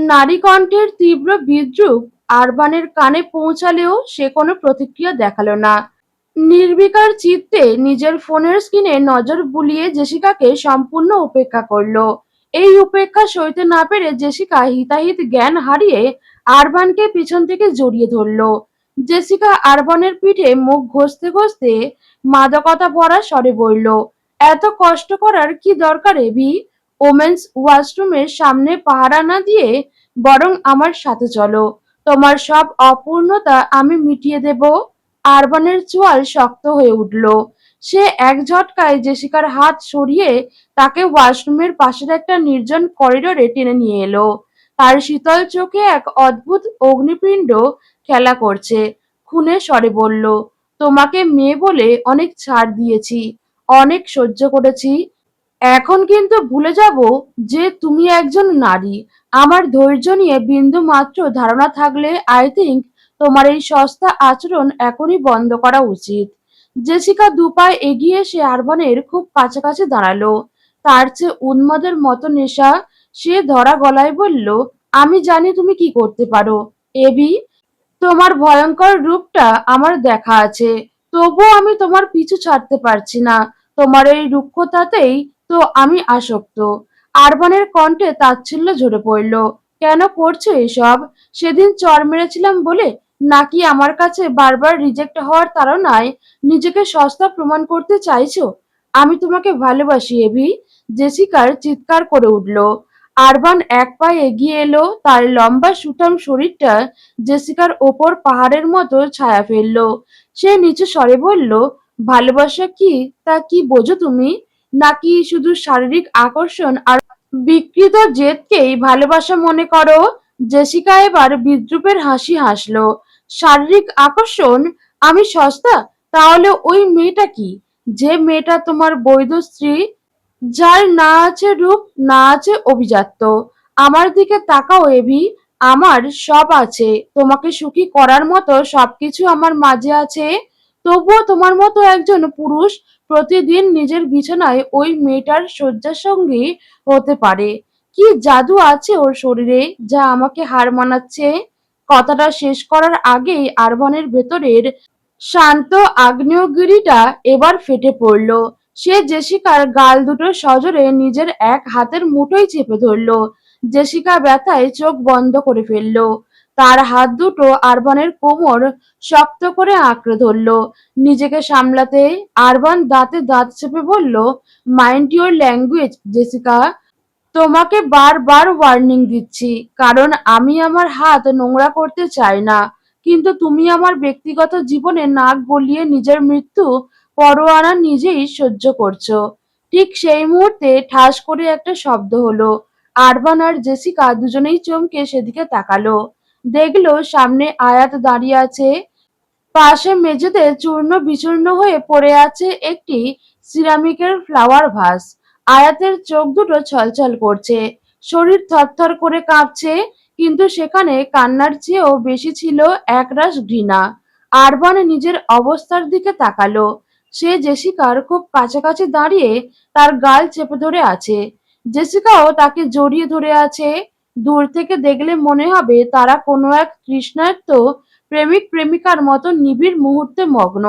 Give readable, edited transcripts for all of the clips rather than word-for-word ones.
নারী কণ্ঠের তীব্র বিদ্রূপ আরবানের কানে পৌঁছালেও সে কোনো প্রতিক্রিয়া দেখালো না। নির্বিকার চিত্তে নিজের ফোনের স্ক্রিনে নজর বুলিয়ে জেসিকাকে সম্পূর্ণ উপেক্ষা করলো। এই উপেক্ষা সইতে না পেরে জেসিকা হিতাহিত জ্ঞান হারিয়ে আরবানকে পিছন থেকে জড়িয়ে ধরলো। জেসিকা আরবানের পিঠে মুখ ঘষতে ঘষতে মাদকতা ভরা স্বরে বলল, এত কষ্ট করার কি দরকার এভি? ওমেন্স ওয়াশরুমের সামনে পাহারা না দিয়ে বরং আমার সাথে চলো। তোমার সব অপূর্ণতা আমি মিটিয়ে দেব। আরবানের চোয়াল শক্ত হয়ে উঠল। সে এক ঝটকায় জেসিকার হাত সরিয়ে তাকে ওয়াশরুমের পাশের একটা নির্জন করিডোরে টেনে নিয়ে এলো। তার শীতল চোখে এক অদ্ভুত অগ্নিপিণ্ড খেলা করছে। খুনে স্বরে বলল, তোমাকে মেয়ে বলে অনেক ছাড় দিয়েছি, অনেক সহ্য করেছি। এখন কিন্তু ভুলে যাব যে তুমি একজন নারী। আমার ধৈর্য নিয়ে বিন্দু মাত্র ধারণা থাকলে আই থিংক তোমার এই সস্তা আচরণ এখনই বন্ধ করা উচিত। জেসিকা দুপায়ে এগিয়ে এসে আরবানের খুব কাছাকাছি দাঁড়ালো। তার চেয়ে উন্মাদের মতো নেশা। সে ধরা গলায় বলল, আমি জানি তুমি কি করতে পারো এবি। তোমার ভয়ঙ্কর রূপটা আমার দেখা আছে, তবুও আমি তোমার পিছু ছাড়তে পারছি না। তোমার এই রুক্ষতাতেই তো আমি আসক্ত। আরবানের কণ্ঠে তাচ্ছিল্য ঝরে পড়ল। কেন করছো এসব? সেদিন চড় মেরেছিলাম বলে? নাকি আমার কাছে বারবার রিজেক্ট হওয়ার তাড়নায় নিজেকে সস্তা প্রমাণ করতে চাইছো? আমি তোমাকে ভালোবাসি এভি। জেসিকার চিৎকার করে উঠল। আরবান এক পায়ে এগিয়ে এলো। তার লম্বা সুঠাম শরীরটা জেসিকার ওপর পাহাড়ের মতো ছায়া ফেলল। সে নিচু স্বরে বলল, ভালোবাসা কি তা কি বোঝো তুমি? নাকি শুধু শারীরিক আকর্ষণ আর বিকৃত জেদকেই ভালোবাসা মনে করো? জেসিকা এবার বিদ্রূপের হাসি হাসল। শারীরিক আকর্ষণ? আমি সস্তা? তাহলে ওই মেয়েটা কি? যে মেয়েটা তোমার বৈধ স্ত্রী, যার না আছে রূপ, না আছে অভিজাত্য। আমার দিকে তাকাও এভি। আমার সব আছে, তোমাকে সুখী করার মতো সবকিছু আমার মাঝে আছে। তবুও তোমার মতো একজন পুরুষ প্রতিদিন নিজের বিছানায় ওই মেয়েটার শয্যাসঙ্গী হতে পারে? কি জাদু আছে ওর শরীরে যা আমাকে হার মানাচ্ছে? কথাটা শেষ করার আগেই আরবানের ভেতরের শান্ত আগ্নেয়গিরিটা এবার ফেটে পড়ল। সে জেসিকার গাল দুটো সজোরে নিজের এক হাতের মুঠোয় চেপে ধরল। জেসিকা ব্যথায় চোখ বন্ধ করে ফেলল। তার হাত দুটো আরবানের কোমর শক্ত করে আঁকড়ে ধরল। নিজেকে সামলাতে আরবান দাঁতে দাঁত চেপে বলল, মাইন্ড ইউর ল্যাঙ্গুয়েজ জেসিকা। তোমাকে বারবার ওয়ার্নিং দিচ্ছি, কারণ আমি আমার হাত নোংরা করতে চাই না। কিন্তু তুমি আমার ব্যক্তিগত জীবনে নাক গলিয়ে নিজের মৃত্যু পরোয়ানা নিজেই সহ্য করছো। ঠিক সেই মুহূর্তে ঠাস করে একটা শব্দ হলো। আরবান আর জেসিকা দুজনেই চমকে সেদিকে তাকালো। দেখলো সামনে আয়াত দাঁড়িয়ে আছে। পাশে মেঝেতে চূর্ণ বিচূর্ণ হয়ে পড়ে আছে একটি সিরামিকের ফ্লাওয়ার ভাস। আয়াতের চোখ দুটো ছলছল করছে, শরীর থরথর করে কাঁপছে, কিন্তু সেখানে কান্নার চেয়েও বেশি ছিল একরাশ ঘৃণা। আরবান নিজের অবস্থার দিকে তাকালো। সে জেসিকার খুব কাছাকাছি দাঁড়িয়ে তার গাল চেপে ধরে আছে। জেসিকাও তাকে জড়িয়ে ধরে আছে। দূর থেকে দেখলে মনে হবে তারা কোনো এক তৃষ্ণার্ত প্রেমিক প্রেমিকার মতো নিবিড় মুহূর্তে মগ্ন।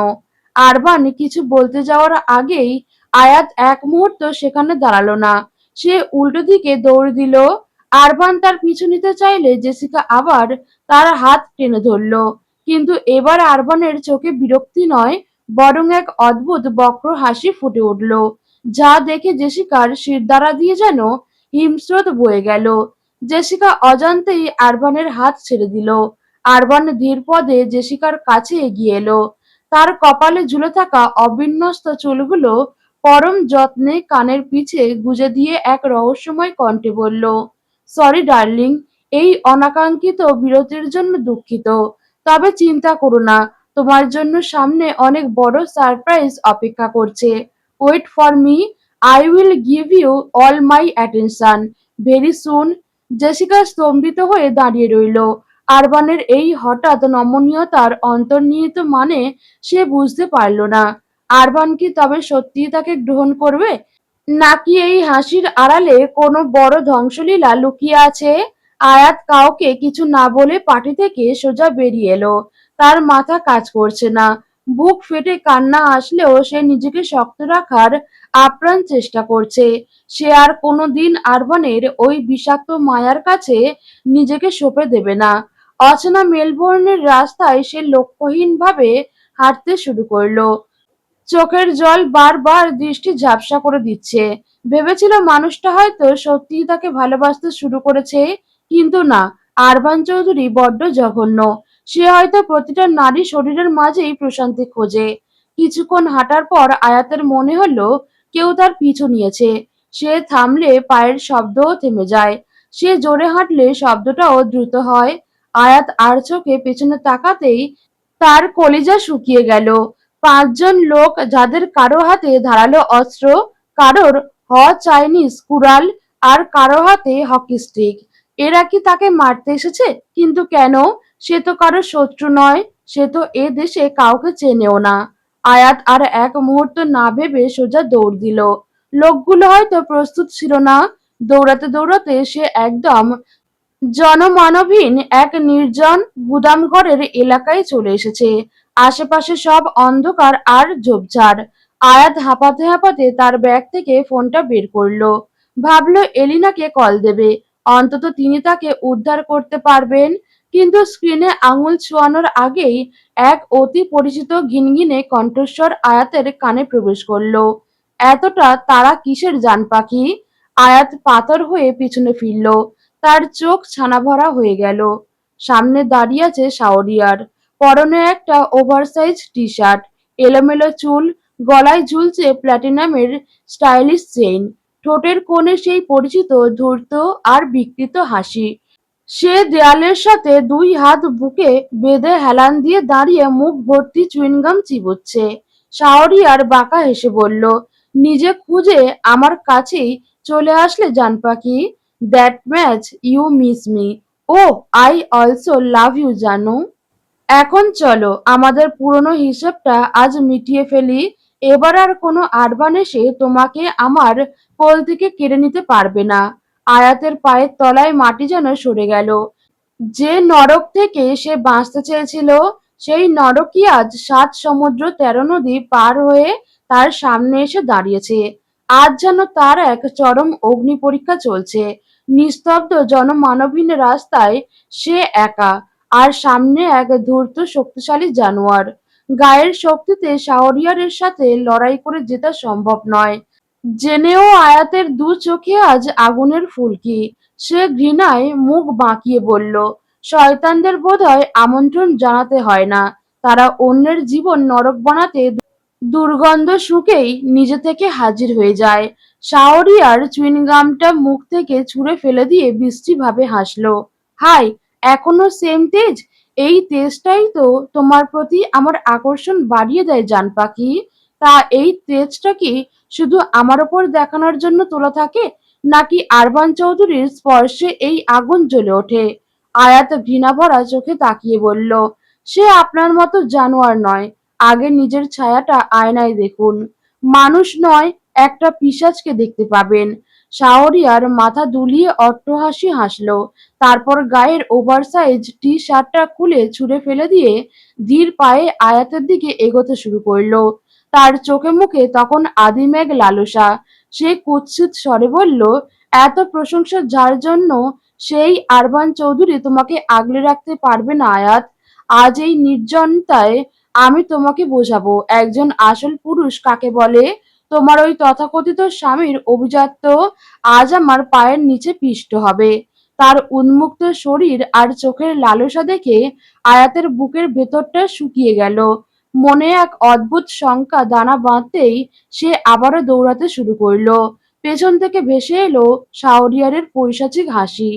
আরবান কিছু বলতে যাওয়ার আগেই আয়াত এক মুহূর্ত সেখানে দাঁড়ালো না। সে উল্টো দিকে দৌড় দিল। আরবান তার পিছু নিতে চাইলে জেসিকা আবার তার হাত টেনে ধরল। কিন্তু এবার আরবানের চোখে বিরক্তি নয়, বরং এক অদ্ভুত বক্র হাসি ফুটে উঠল, যা দেখে জেসিকার শিরদাঁড়া দিয়ে যেন হিমস্রোত বয়ে গেল। জেসিকা অজান্তেই আরবানের হাত ছেড়ে দিল। আরবান ধীর পদে জেসিকার কাছে এগিয়ে এলো। তার কপালে ঝুলে থাকা অবিন্যস্ত চুলগুলো পরম যত্নে কানের পিছে গুজে দিয়ে এক রহস্যময় কণ্ঠে বলল, সরি ডার্লিং, এই অনাকাঙ্ক্ষিত বিরতির জন্য দুঃখিত। তবে চিন্তা করো না, তোমার জন্য সামনে অনেক বড় সারপ্রাইজ অপেক্ষা করছে। Wait for me, I will give you all my attention very soon. Jessica স্তম্ভিত হয়ে দাঁড়িয়ে রইল। আরবানের এই হঠাৎ নমনীয়তার অন্তর্নিহিত মানে সে বুঝতে পারল না। আরবান কি তবে সত্যিই তাকে গ্রহণ করবে, নাকি এই হাসির আড়ালে কোনো বড় ধ্বংসলীলা লুকিয়ে আছে? আয়াত কাউকে কিছু না বলে পার্টি থেকে সোজা বেরিয়ে এলো। তার মাথা কাজ করছে না। বুক ফেটে কান্না আসলেও সে নিজেকে শক্ত রাখার আপ্রাণ চেষ্টা করছে। সে আর কোনোদিন আরবানের ওই বিষাক্ত মায়ার কাছে নিজেকে সঁপে দেবে না। অচেনা মেলবোর্নের রাস্তায় সে লক্ষ্যহীনভাবে হাঁটতে শুরু করলো। চোখের জল বারবার দৃষ্টি ঝাপসা করে দিচ্ছে। ভেবেছিল মানুষটা হয়তো সত্যিই তাকে ভালোবাসতে শুরু করেছে, কিন্তু না, আরবান চৌধুরী বড্ড জঘন্য। সে হয়তো প্রতিটা নারী শরীরের মাঝেই প্রশান্তি খোঁজে। কিছুক্ষণ হাঁটার পর আয়াতের মনে হলো কেউ তার পিছু নিয়েছে। সে থামলে পায়ের শব্দও থেমে যায়। সে জোরে হাঁটলে শব্দটাও দ্রুত হয়। আয়াত আর চোখে পেছনে তাকাতেই তার কলিজা শুকিয়ে গেল। ৫ জন লোক, যাদের কারো হাতে ধারালো অস্ত্র, কারোর চাইনিজ কুড়াল আর কারো হাতে হকি স্টিক। এরা কি তাকে মারতে এসেছে? কিন্তু কেন? সে তো কারো শত্রু নয়। সে তো এ দেশে কাউকে চেনেও না। আয়াত আর এক মুহূর্ত না ভেবে সোজা দৌড় দিল। লোকগুলো হয়তো প্রস্তুত ছিল না। দৌড়াতে দৌড়াতে সে একদম জনমানবহীন এক নির্জন গুদামঘরের এলাকায় চলে এসেছে। আশেপাশে সব অন্ধকার আর ঝোপঝাড়। আয়াত হাঁপাতে হাঁপাতে তার ব্যাগ থেকে ফোনটা বের করলো। ভাবলো এলিনাকে কল দেবে। অন্তত তিনি তাকে উদ্ধার করতে পারবেন। কিন্তু স্ক্রিনে আঙুল ছোঁয়ানোর আগেই এক অতি পরিচিত ঘিনঘিনে কণ্ঠস্বর আয়াতের কানে প্রবেশ করলো। এতটা তারা কিসের জান পাখি? আয়াত পাথর হয়ে পিছনে ফিরল। তার চোখ ছানাভরা হয়ে গেল। সামনে দাঁড়িয়ে আছে শাওরিয়ার। পরনে একটা ওভারসাইজ টি-শার্ট, এলোমেলো চুল, গলায় ঝুলছে প্ল্যাটিনামের স্টাইলিশ চেইন। ঠোঁটের কোণে সেই পরিচিত ধূর্ত আর বিকৃত হাসি। সে দেয়ালের সাথে ২ হাত বুকে বেঁধে হেলান দিয়ে দাঁড়িয়ে মুখ ভর্তি চুইংগাম চিবোচ্ছে। শাওরিয়ার বাঁকা হেসে বলল, নিজে খুঁজে আমার কাছেই চলে আসলে জান পাখি। That much you miss me. Oh, I also love you জানু। এখন চলো আমাদের পুরনো হিসেবটা আজ মিটিয়ে ফেলি। এবার আর কোনো আরবান এসে তোমাকে আমার কোল থেকে কেড়ে নিতে পারবে না। আয়াতের পায়ের তলায় মাটি যেন সরে গেল। যে নরক থেকে সে বাঁচতে চেয়েছিল, সেই নরকই আজ ৭ সমুদ্র ১৩ নদী পার হয়ে তার সামনে এসে দাঁড়িয়েছে। আজ যেন তার এক চরম অগ্নি পরীক্ষা চলছে। নিস্তব্ধ জনমানবহীন রাস্তায় সে একা, আর সামনে এক ধূর্ত শক্তিশালী জানোয়ার। গায়ের শক্তিতে শাহরিয়ারের সাথে লড়াই করে জেতা সম্ভব নয়। জেনেও আয়াতের দু চোখে আজ আগুনের ফুলকি। সে ঘৃণায় মুখ বাঁকিয়ে বলল, শয়তানদের বোধহয় আমন্ত্রণ জানাতে হয় না। তারা অন্যের জীবন নরক বানাতে দুর্গন্ধ শুঁকেই নিজে থেকে হাজির হয়ে যায়। শাওরিয়ার চুইংগামটা মুখ থেকে ছুঁড়ে ফেলে দিয়ে বিশ্রীভাবে হাসল। হাই, এখনো সেম তেজ? এই তেজটাই তো তোমার প্রতি আমার আকর্ষণ বাড়িয়ে দেয় জান পাখি। তা এই তেজটা কি শুধু আমার ওপর দেখানোর জন্য তোলা থাকে, নাকি আরবান চৌধুরীর স্পর্শে এই আগুন জ্বলে ওঠে? আয়াত ঘৃণাভরা চোখে তাকিয়ে বলল, সে আপনার মতো জানোয়ার নয়। আগে নিজের ছায়াটা আয়নায় দেখুন। মানুষ নয়, একটা পিশাচকে দেখতে পাবেন। শাওরিয়ার মাথা দুলিয়ে অট্টহাসি হাসল। তারপর গায়ের ওভারসাইজ টি-শার্টটা খুলে ছুঁড়ে ফেলে দিয়ে ধীর পায়ে আয়াতের দিকে এগোতে শুরু করলো। তার চোখে মুখে তখন আদিম এক লালসা। সে কুৎসিত স্বরে বলল, এত প্রশংসা যার জন্য, সেই আরবান চৌধুরী তোমাকে আগলে রাখতে পারবে না আয়াত। আজ এই নির্জনতায় আমি তোমাকে বোঝাবো একজন আসল পুরুষ কাকে বলে। তোমার ওই তথাকথিত স্বামীর অভিজাত্য আজ আমার পায়ের নিচে পিষ্ট হবে। তার উন্মুক্ত শরীর আর চোখের লালসা দেখে আয়াতের বুকের ভেতরটা শুকিয়ে গেল। মনে এক অদ্ভুত শঙ্কা দানা বাঁধতেই সে আবারও দৌড়াতে শুরু করলো। পেছন থেকে ভেসে এলো শাওরিয়ারের পৈশাচিক হাসি।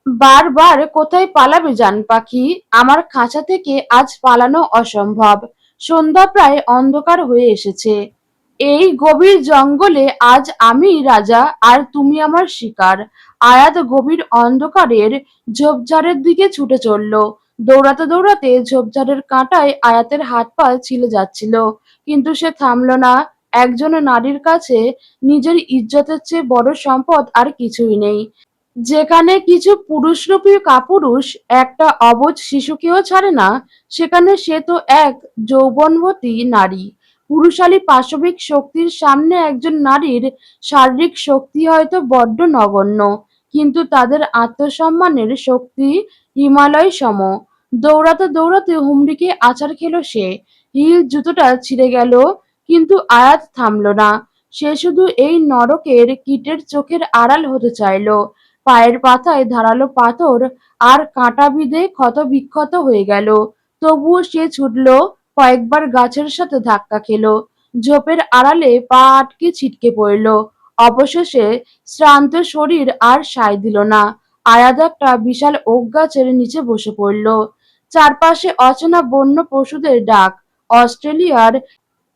বারবার কোথায় পালাবে জান পাখি? আমার খাঁচা থেকে আজ পালানো অসম্ভব। সন্ধ্যা প্রায় অন্ধকার হয়ে এসেছে। এই গভীর জঙ্গলে আজ আমিই রাজা আর তুমি আমার শিকার। আয়াত গভীর অন্ধকারের ঝোপঝাড়ের দিকে ছুটে চলল। দৌড়াতে দৌড়াতে ঝোপঝাড়ের কাঁটায় আয়াতের হাত পা ছিলে যাচ্ছিল, কিন্তু সে থামল না। একজন নারীর কাছে নিজের ইজ্জতের চেয়ে বড় সম্পদ আর কিছুই নেই। যেখানে কিছু পুরুষরূপী কাপুরুষ একটা অবুঝ শিশুকেও ছাড়ে না, সেখানে সে তো এক যৌবনবতী নারী। পুরুষালী পাশবিক শক্তির সামনে একজন নারীর শারীরিক শক্তি হয়তো বড্ড নগণ্য, কিন্তু তাদের আত্মসম্মানের শক্তি হিমালয় সম। দৌড়াতে দৌড়াতে হুমড়ি খেয়ে আছাড় খেল সে। হিল জুতোটা ছিঁড়ে গেল, কিন্তু আয়াত থামল না। সে শুধু এই নরকের কীটের চোখের আড়াল হতে চাইল। পায়ের পাতায় ধারালো পাথর আর কাঁটা বিঁধে ক্ষত-বিক্ষত হয়ে গেল। তবুও সে ছুটল, কয়েকবার গাছের সাথে ধাক্কা খেল, ঝোপের আড়ালে পা আটকে ছিটকে পড়ল। অবশেষে শ্রান্ত শরীর আর সায় দিল না। আয়াত একটা বিশাল ওক গাছের নিচে বসে পড়ল। চারপাশে অচেনা বন্য পশুদের ডাক। অস্ট্রেলিয়ার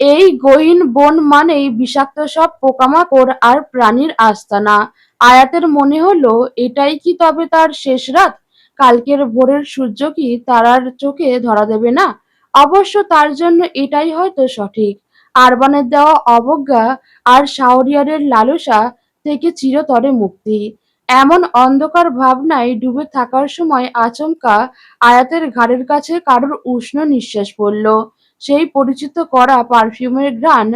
এই গহীন বন মানেই বিষাক্ত সব পোকামাকড় আর প্রাণীর আস্তানা। আয়াতের মনে হলো, এটাই কি তবে তার শেষ রাত? কালকের ভোরের সূর্য কি তারার চোখে ধরা দেবে না? অবশ্য তার জন্য এটাই হয়তো সঠিক। আরবানের দেওয়া অবজ্ঞা আর শাহরিয়ারের লালসা থেকে চিরতরে মুক্তি। এমন অন্ধকার ভাবনায় ডুবে থাকার সময় আচমকা আয়াতের ঘাড়ের কাছে কারোর উষ্ণ নিঃশ্বাস পড়ল। সেই পরিচিত করা পারফিউমের ঘ্রাণ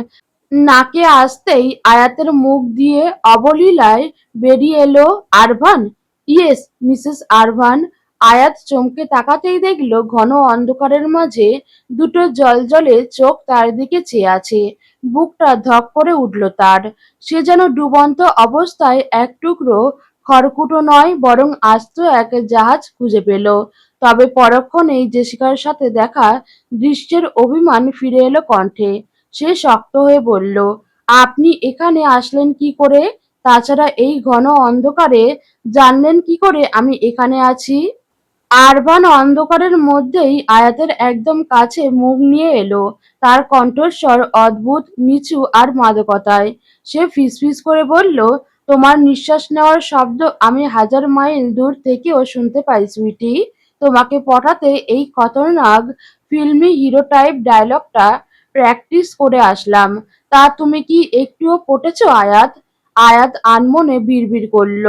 নাকে আসতেই আয়াতের মুখ দিয়ে অবলীলায় বেরিয়ে এলো, আরভান। Yes, Mrs আরভান। আয়াত চমকে তাকাতেই দেখল ঘন অন্ধকারের মাঝে দুটো জ্বলজ্বলে চোখ তার দিকে চেয়ে আছে। বুকটা ধক করে উঠল তার। সে যেন ডুবন্ত অবস্থায় এক টুকরো খড়কুটো নয়, বরং আস্ত এক জাহাজ খুঁজে পেল। তবে পরক্ষণেই জেসিকার সাথে দেখা দৃশ্যের অভিমান ফিরে এলো কণ্ঠে। সে শক্ত হয়ে বলল, আপনি এখানে আসলেন কি করে? তাছাড়া এই ঘন অন্ধকারে জানলেন কি করে আমি এখানে আছি? আরবান অন্ধকারের মধ্যেই আয়াতের একদম কাছে মুখ নিয়ে এলো। তার কণ্ঠস্বর অদ্ভুত নিচু আর মাদকতায়। সে ফিসফিস করে বলল, তোমার নিঃশ্বাস নেওয়ার শব্দ আমি 1000 মাইল দূর থেকেও শুনতে পাই সুইটি। তোমাকে পটাতে এই খতরনাক ফিল্মি হিরো টাইপ ডায়লগটা প্র্যাকটিস করে আসলাম। তা তুমি কি একটুও পটেছ আয়াত? আয়াত আনমনে বিড়বিড় করল,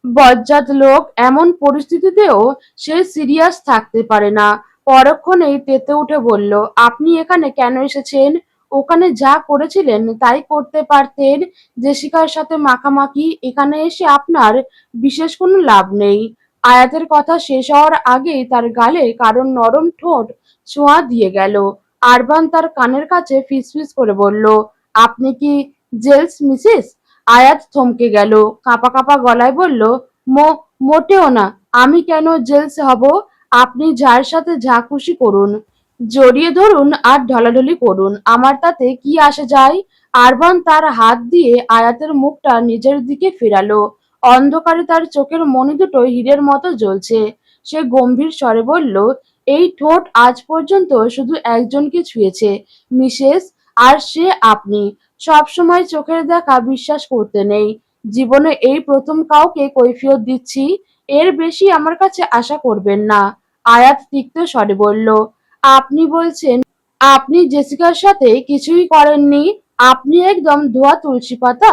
বজ্জাত লোক, এমন পরিস্থিতিতেও সে সিরিয়াস থাকতে পারে না। পরক্ষণেই তেতে উঠে বলল, আপনি এখানে কেন এসেছেন? ওখানে যা করেছিলেন তাই করতে পারতেন। জেসিকার সাথে মাখামাখি এখানে এসে আপনার বিশেষ কোনো লাভ নেই। আয়াতের কথা শেষ হওয়ার আগেই তার গালে কারণ নরম ঠোঁট ছোঁয়া দিয়ে গেল। আরবান তার কানের কাছে ফিসফিস করে বলল, আপনি কি জেলস মিসেস? আয়াত থমকে গেল, কাঁপা কাঁপা গলায় বলল, মোটেও না। আমি কেন জেলস হব? আপনি যার সাথে যা খুশি করুন, জড়িয়ে ধরুন আর ঢলাঢলি করুন, আমার তাতে কি আসে যায়? আরবান তার হাত দিয়ে আয়াতের মুখটা নিজের দিকে ফেরালো। অন্ধকারে তার চোখের মণি দুটো হীরের মতো জ্বলছে। সে গম্ভীর স্বরে বলল, এই ঠোঁট আজ পর্যন্ত শুধু একজনকে ছুঁয়েছে, মিসেস, আর সে আপনি। সবসময় চোখের দেখা বিশ্বাস করতে নেই। জীবনে এই প্রথম কাউকে কৈফিয়ত দিচ্ছি। এর বেশি আমার কাছে আশা করবেন না। আয়াত তিক্ত স্বরে বলল, আপনি বলছেন আপনি জেসিকার সাথে কিছুই করেননি? আপনি একদম ধোয়া তুলসী পাতা।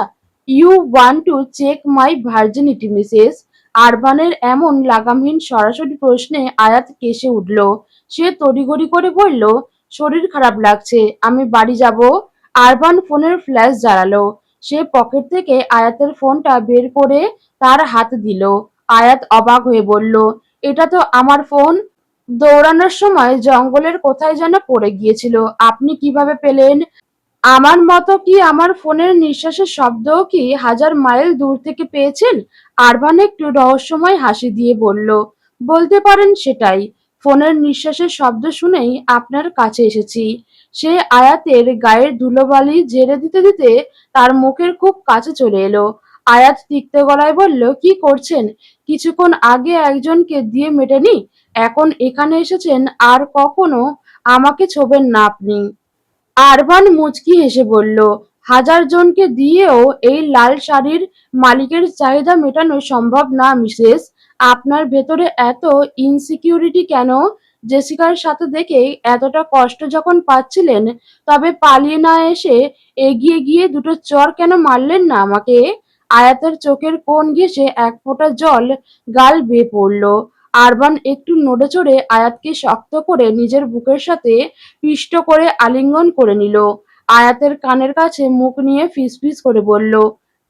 You want to check my virginity Mrs? আরবানের এমন লাগামহীন সরাসরি প্রশ্নে আয়াত কেসে উঠল। সে তড়িঘড়ি করে বলল, শরীর খারাপ লাগছে, আমি বাড়ি যাব। আরবান ফোনের ফ্ল্যাশ জ্বালালো। সে পকেট থেকে আয়াতের ফোনটা বের করে তার হাতে দিল। আয়াত অবাক হয়ে বলল, এটা তো আমার ফোন। দৌড়ানোর সময় জঙ্গলের কোথায় যেন পড়ে গিয়েছিল। আপনি কিভাবে পেলেন? আমার মতো কি আমার ফোনের নিঃশ্বাসের শব্দও কি 1000 মাইল দূর থেকে পেয়েছেন? আরবান একটু রহস্যময় হাসি দিয়ে বলল, বলতে পারেন সেটাই। ফোনের নিঃশ্বাসের শব্দ শুনেই আপনার কাছে এসেছি। সে আয়াতের গায়ের ধুলোবালি ঝেড়ে দিতে দিতে তার মুখের খুব কাছে চলে এলো। আয়াত তিক্ত গলায় বলল, কি করছেন? কিছুক্ষণ আগে একজনকে দিয়ে মেটেনি, এখন এখানে এসেছেন, আর কখনো আমাকে ছোবেন না আপনি। আরবান মুচকি হেসে বলল, 1000 জনকে দিয়েও এই লাল শাড়ির মালিকের চাহিদা মেটানো সম্ভব না মিসেস। আপনার ভেতরে এত ইনসিকিউরিটি কেন? জেসিকার সাথে দেখে এতটা কষ্ট যখন পাচ্ছিলেন, তবে পালিয়ে না এসে এগিয়ে গিয়ে দুটো চড় কেন মারলেন না আমাকে? আয়াতের চোখের কোণ ঘেঁষে এক ফোঁটা জল গাল বেয়ে পড়ল। আরবান একটু নড়েচড়ে আয়াতকে শক্ত করে নিজের বুকের সাথে পিষ্ট করে আলিঙ্গন করে নিল। আয়াতের কানের কাছে মুখ নিয়ে ফিসফিস করে বলল,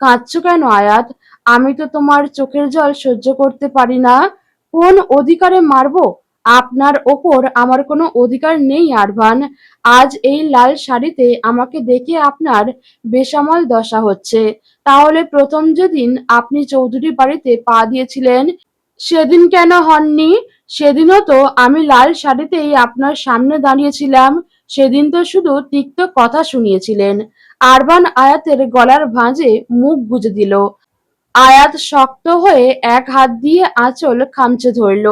কাঁদছো কেন আয়াত? আমি তো তোমার চোখের জল সহ্য করতে পারি না। কোন অধিকারে মারবো? আপনার ওপর আমার কোনো অধিকার নেই আরভান। আজ এই লাল শাড়িতে আমাকে দেখে আপনার বেসামাল দশা হচ্ছে। তাহলে প্রথম যেদিন আপনি চৌধুরী বাড়িতে পা দিয়েছিলেন সেদিন কেন হননি? সেদিনও তো আমি লাল শাড়িতেই আপনার সামনে দাঁড়িয়েছিলাম। সেদিন তো শুধু তিক্ত কথা শুনিয়েছিলেন। আরবান আয়াতের গলার ভাঁজে মুখ গুজে দিল। আয়াত শক্ত হয়ে এক হাত দিয়ে আঁচল খামচে ধরল।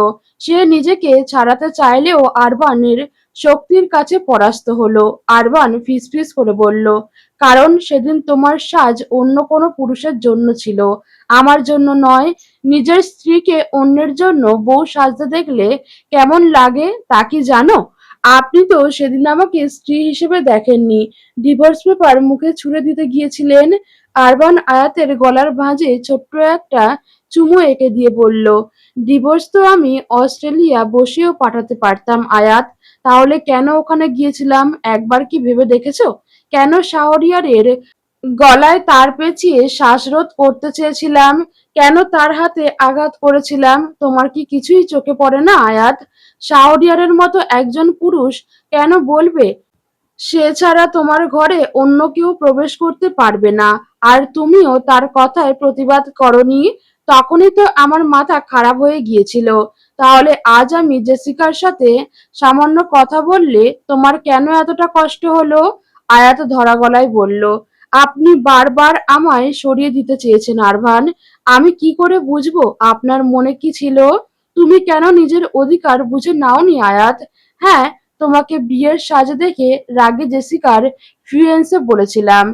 সে নিজেকে ছাড়াতে চাইলেও আরবানের শক্তির কাছে পরাস্ত হলো। আরবান ফিসফিস করে বলল, কারণ সেদিন তোমার সাজ অন্য কোনো পুরুষের জন্য ছিল, আমার জন্য নয়। নিজের স্ত্রীকে অন্যের জন্য বউ সাজতে দেখলে কেমন লাগে তা কি জানো? আপনি তো সেদিন আমাকে স্ত্রী হিসেবে দেখেননি, ডিভোর্স পেপার মুখে ছুঁড়ে দিতে গিয়েছিলেন। আরবান আয়াতের গলার ভাঁজে ছোট্ট একটা চুমু এঁকে দিয়ে বলল, ডিভোর্স তো আমি অস্ট্রেলিয়া বসেও পাঠাতে পারতাম আয়াত। তাহলে কেন ওখানে গিয়েছিলাম একবার কি ভেবে দেখেছো? কেন শাহরিয়ারের গলায় তার পেঁচিয়ে শ্বাসরোধ করতে চেয়েছিলাম? কেন তার হাতে আঘাত করেছিলাম? তোমার কি কিছুই চোখে পড়ে না আয়াত? শাহরিয়ারের মতো একজন পুরুষ কেন বলবে সে ছাড়া তোমার ঘরে অন্য কেউ প্রবেশ করতে পারবে না, আর তুমিও তার কথায় প্রতিবাদ করনি? তখনই তো আমার মাথা খারাপ হয়ে গিয়েছিল। তাহলে আজ আমি জেসিকার সাথে সামান্য কথা বললে তোমার কেন এতটা কষ্ট হলো? আয়াত ধরা গলায় বলল, আপনি বারবার আমায় সরিয়ে দিতে চেয়েছেন আরভান। আমি কি করে বুঝবো আপনার মনে কি ছিল? তুমি কেন নিজের অধিকার বুঝে নাওনি আয়াত? হ্যাঁ, তোমাকে বিয়ের সাজে দেখে রাগে জেসিকার ফিয়েন্সে বলেছিলাম।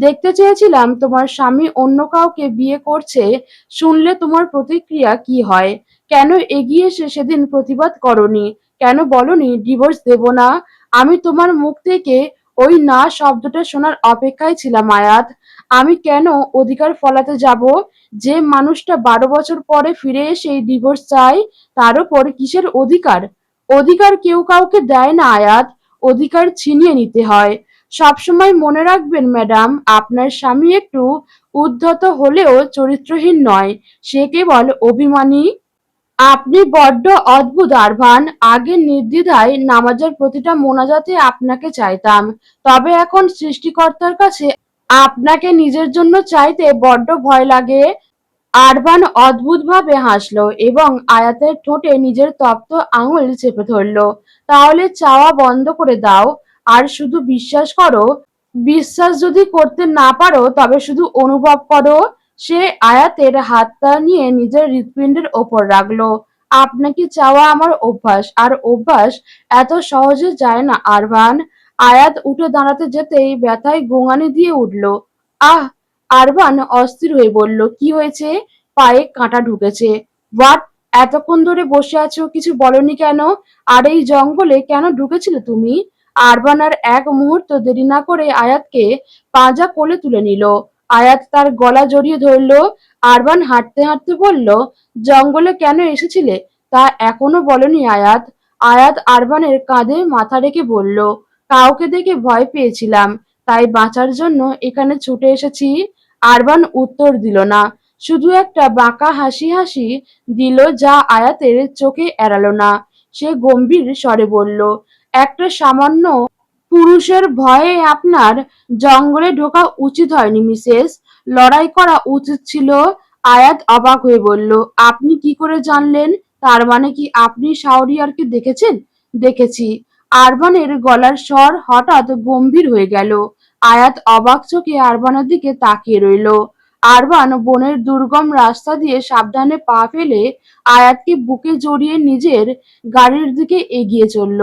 দেখতে চেয়েছিলাম তোমার স্বামী অন্য কাউকে বিয়ে করছে, শুনলে তোমার প্রতিক্রিয়া কি হয়। কেন এগিয়ে এসে সেদিন প্রতিবাদ করনি? কেন বলনি ডিভোর্স দেব না? আমি তোমার মুখ থেকে ওই না শব্দটা শোনার অপেক্ষায় ছিলাম আয়াত। আমি কেন অধিকার ফলাতে যাব? যে মানুষটা 12 বছর পরে ফিরে এসে ডিভোর্স চায়, তার উপর কিসের অধিকার? অধিকার কেউ কাউকে দেয় না আয়াত, অধিকার ছিনিয়ে নিতে হয়। সবসময় মনে রাখবেন ম্যাডাম, আপনার স্বামী একটু উদ্ধত হলেও চরিত্রহীন নয়, সে কেবল অভিমানী। আপনি বড্ড অদ্ভুত আরভান। আগে নির্দ্বিধায় নামাজের প্রতিটা মোনাজাতে আপনাকে চাইতাম, তবে এখন সৃষ্টিকর্তার কাছে আপনাকে নিজের জন্য চাইতে বড্ড ভয় লাগে। আরবান অদ্ভুতভাবে হাসল এবং আয়াতের ঠোঁটে নিজের তপ্ত আঙুল চেপে ধরল। তাহলে চাওয়া বন্ধ করে দাও আর শুধু বিশ্বাস করো। বিশ্বাস যদি করতে না পারো তবে শুধু অনুভব করো। সে আয়াতের হাতটা নিয়ে নিজের হৃৎপিণ্ডের ওপর রাখলো। আপনাকে চাওয়া আমার অভ্যাস, আর অভ্যাস এত সহজে যায় না আরবান। আয়াত উঠে দাঁড়াতে যেতেই ব্যথায় গোঙানি দিয়ে উঠল। আহ! আরবান অস্থির হয়ে বলল, কি হয়েছে? পায়ে কাঁটা ঢুকেছে। হোয়াট? এতক্ষণ ধরে বসে আছো, কিছু বলনি কেন? আর এই জঙ্গলে কেন ঢুকেছিলে তুমি? আরবান আর এক মুহূর্ত দেরি না করে আয়াতকে পাঁজা কোলে তুলে নিল। আয়াত তার গলা জড়িয়ে ধরল। আরবান হাঁটতে হাঁটতে বলল, জঙ্গলে কেন এসেছিলে তা এখনো বলনি আয়াত। আয়াত আরবানের কাঁধে মাথা রেখে বলল, কাউকে দেখে ভয় পেয়েছিলাম, তাই বাঁচার জন্য এখানে ছুটে এসেছি। আরবান উত্তর দিল না, শুধু একটা বাঁকা হাসি দিল যা আয়াতের চোখে এড়ালো না। সে গম্ভীর স্বরে বলল, একটা সামান্য পুরুষের ভয়ে আপনার জঙ্গলে ঢোকা উচিত হয়নি মিসেস, লড়াই করা উচিত ছিল। আয়াত অবাক হয়ে বলল, আপনি কি করে জানলেন? তার মানে কি আপনি শাওরিয়ারকে দেখেছেন? দেখেছি। আরবানের গলার স্বর হঠাৎ গম্ভীর হয়ে গেল। আয়াত অবাক চোখে আরবানের দিকে তাকিয়ে রইল। আরবান বনের দুর্গম রাস্তা দিয়ে সাবধানে পা ফেলে আয়াতকে বুকে জড়িয়ে নিজের গাড়ির দিকে এগিয়ে চলল।